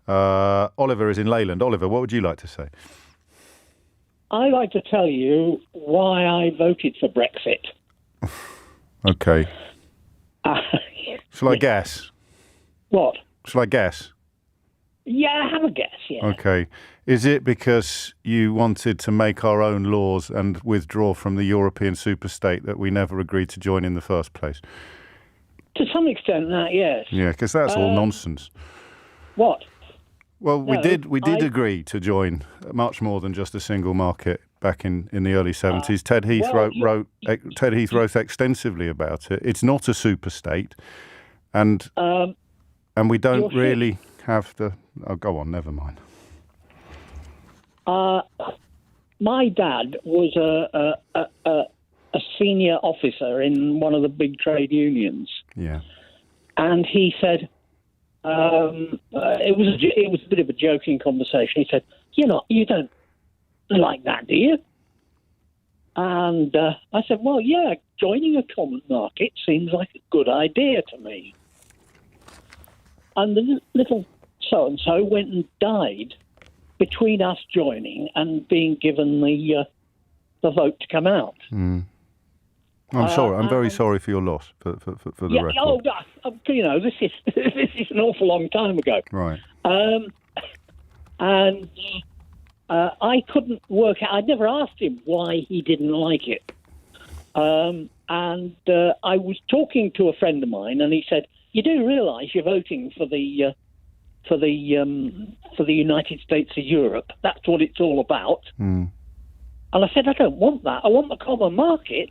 Oliver is in Leyland. Oliver, what would you like to say? I'd like to tell you why I voted for Brexit. Okay. Shall I guess? What? Shall I guess? Yeah, have a guess, yeah. Okay. Is it because you wanted to make our own laws and withdraw from the European superstate that we never agreed to join in the first place? To some extent, that, yes. Yeah, because that's all nonsense. What? Well, No, we did agree to join much more than just a single market back in the early 70s. Ted Heath wrote extensively about it. It's not a superstate, and we don't really have the. Oh, go on, never mind. My dad was a senior officer in one of the big trade unions. Yeah, and he said. It was a bit of a joking conversation. He said, you don't like that, do you? And I said, well, yeah, joining a common market seems like a good idea to me. And the little so-and-so went and died between us joining and being given the vote to come out. Mm. I'm sorry. I'm very sorry for your loss, for the record. Oh, this is an awful long time ago. Right. And I couldn't work out. I'd never asked him why he didn't like it. And I was talking to a friend of mine, and he said, "You do realise you're voting for the United States of Europe. That's what it's all about." Mm. And I said, "I don't want that. I want the common market.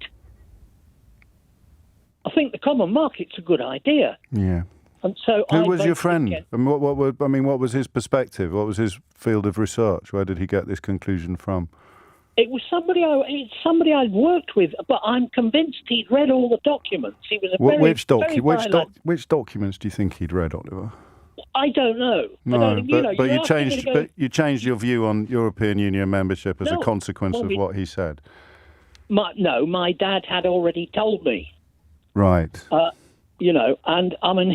I think the common market's a good idea." Yeah. And so who was your friend? And what was his perspective? What was his field of research? Where did he get this conclusion from? It was somebody I'd worked with, but I'm convinced he'd read all the documents. He was which documents do you think he'd read, Oliver? I don't know. No, but you changed your view on European Union membership as a consequence of what he said. My dad had already told me. Right. And I mean,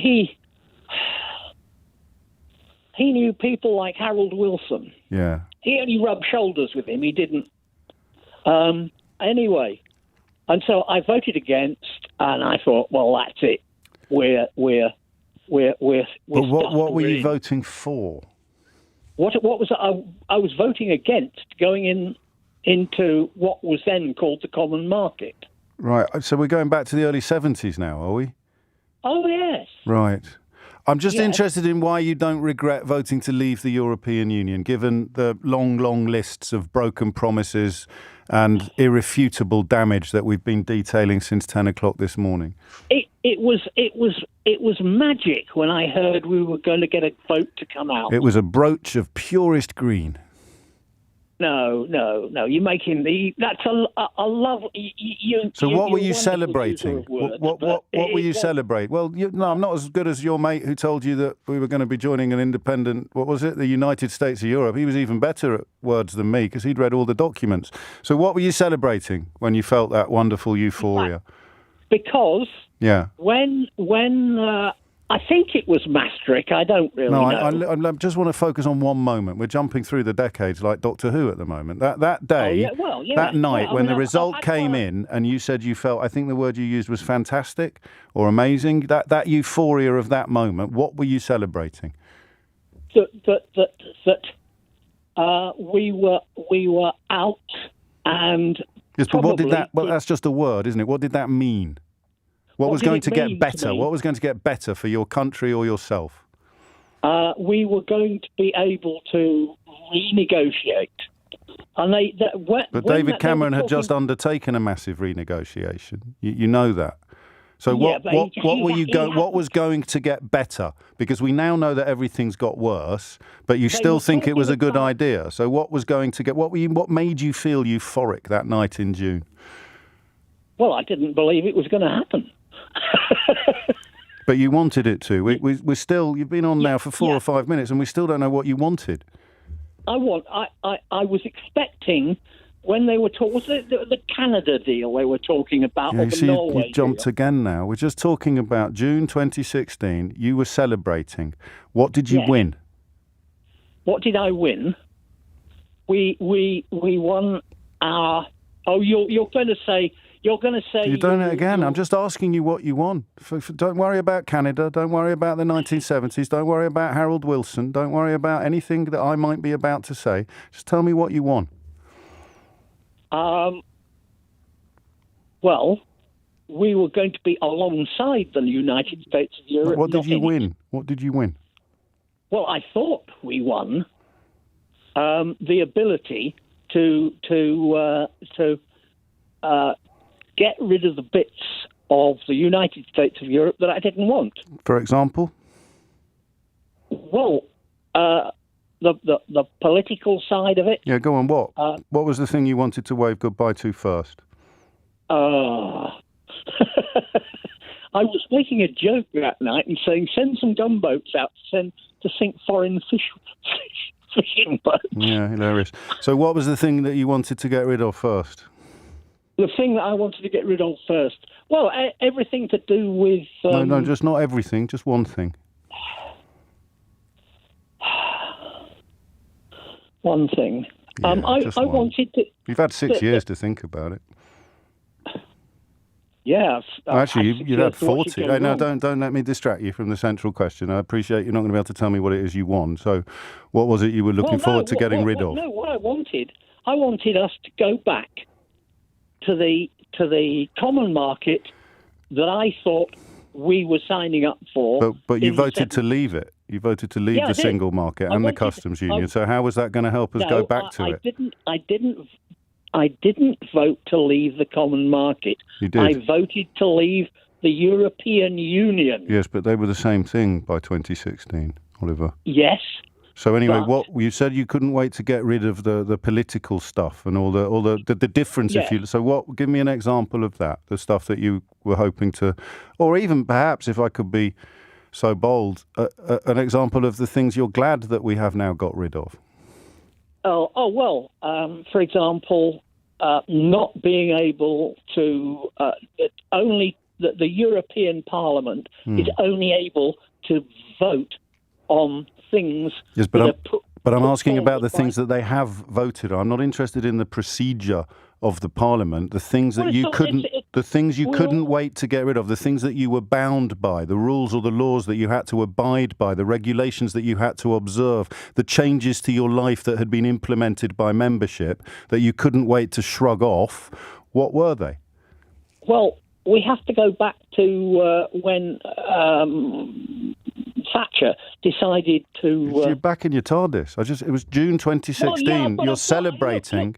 he knew people like Harold Wilson. Yeah. He only rubbed shoulders with him. He didn't. Anyway, and so I voted against, and I thought, well, that's it. We're. But what were you voting for? What was I was voting against going into what was then called the common market. Right. So we're going back to the early 70s now, are we? Oh, yes. Right. I'm just interested in why you don't regret voting to leave the European Union, given the long, long lists of broken promises and irrefutable damage that we've been detailing since 10 o'clock this morning. It was magic when I heard we were going to get a vote to come out. It was a brooch of purest green. No. You're making that's a love. So what were you celebrating? What were you celebrating? Well, I'm not as good as your mate who told you that we were going to be joining an independent. What was it? The United States of Europe. He was even better at words than me because he'd read all the documents. So what were you celebrating when you felt that wonderful euphoria? Because when I think it was Maastricht. I don't really know. I just want to focus on one moment. We're jumping through the decades like Doctor Who at the moment. That day, that night, when the result came in and you said you felt, I think the word you used was fantastic or amazing, that euphoria of that moment, what were you celebrating? That we were out and... Yes, but what did that... Well, that's just a word, isn't it? What did that mean? What was going to get better? What was going to get better for your country or yourself? We were going to be able to renegotiate. And but David Cameron had just undertaken a massive renegotiation. You know that. So what was going to get better? Because we now know that everything's got worse, but you still think it was a good idea. So what was going to get? What made you feel euphoric that night in June? Well, I didn't believe it was going to happen. But you wanted it to. We're still. You've been on now for 4 or 5 minutes, and we still don't know what you wanted. I was expecting when they were talking the Canada deal they were talking about, or the Norway you jumped deal. Again now. We're just talking about June 2016. You were celebrating. What did you win? What did I win? We won our. Oh, you're going to say. You're going to say. You're doing it again. I'm just asking you what you won. Don't worry about Canada. Don't worry about the 1970s. Don't worry about Harold Wilson. Don't worry about anything that I might be about to say. Just tell me what you won. Well, we were going to be alongside the United States of Europe. What did you win? What did you win? Well, I thought we won the ability to get rid of the bits of the United States of Europe that I didn't want. For example? Well, the political side of it. Yeah, go on. What was the thing you wanted to wave goodbye to first? I was making a joke that night and saying, send some gunboats out to sink foreign fishing boats. Yeah, hilarious. So what was the thing that you wanted to get rid of first? The thing that I wanted to get rid of first? Well, everything to do with... No, just not everything, just one thing. One thing. Yeah, I wanted to... You've had 6 years to think about it. Yeah. Actually, you've had 40. Hey, no, don't let me distract you from the central question. I appreciate you're not going to be able to tell me what it is you want. So what was it you were looking forward to getting rid of? No, what I wanted us to go back to the common market that I thought we were signing up for. But you voted to leave it. You voted to leave the single market and the customs union. So how was that going to help us go back to it? I didn't vote to leave the common market. You did. I voted to leave the European Union. Yes, but they were the same thing by 2016, Oliver. Yes. So anyway, what you said, you couldn't wait to get rid of the political stuff and all the difference. Yeah. If you so, give me an example of that, the stuff that you were hoping to, or even perhaps, if I could be so bold, an example of the things you're glad that we have now got rid of. Well, for example, not being able to only the European Parliament is only able to vote on things. Yes, but I'm asking about the things that they have voted on. I'm not interested in the procedure of the Parliament, the things that you couldn't wait to get rid of, the things that you were bound by, the rules or the laws that you had to abide by, the regulations that you had to observe, the changes to your life that had been implemented by membership that you couldn't wait to shrug off. What were they? Well, we have to go back to when Thatcher decided to... You're back in your TARDIS. It was June 2016. You're celebrating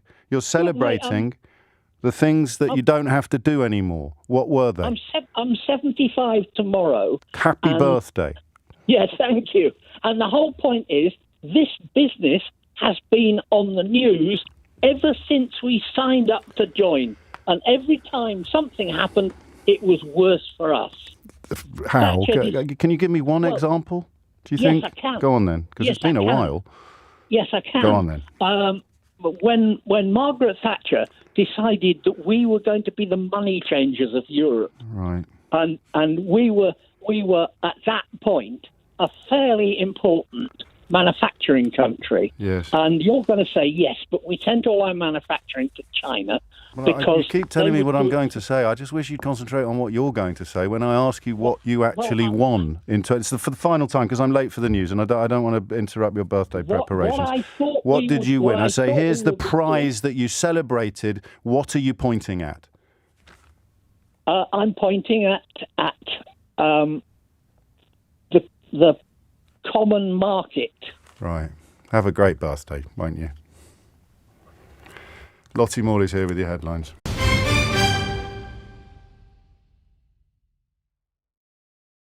the things that you don't have to do anymore. What were they? I'm 75 tomorrow. Happy birthday. Yes, thank you. And the whole point is this business has been on the news ever since we signed up to join. And every time something happened, it was worse for us. How? Can you give me one example? Do you think? Yes, I can. Go on then, because it's been a while. Yes, I can. Go on then. When Margaret Thatcher decided that we were going to be the money changers of Europe, right, and we were at that point a fairly important manufacturing country. Yes. And you're going to say yes, but we sent all our manufacturing to China. Because you keep telling me what I'm going to say. I just wish you'd concentrate on what you're going to say when I ask you what you actually won. It's for the final time, because I'm late for the news and I don't want to interrupt your birthday preparations. What did you win? I say, here's the prize that you celebrated. What are you pointing at? I'm pointing at the common market. Right. Have a great birthday, won't you? Lottie Morley's here with your headlines.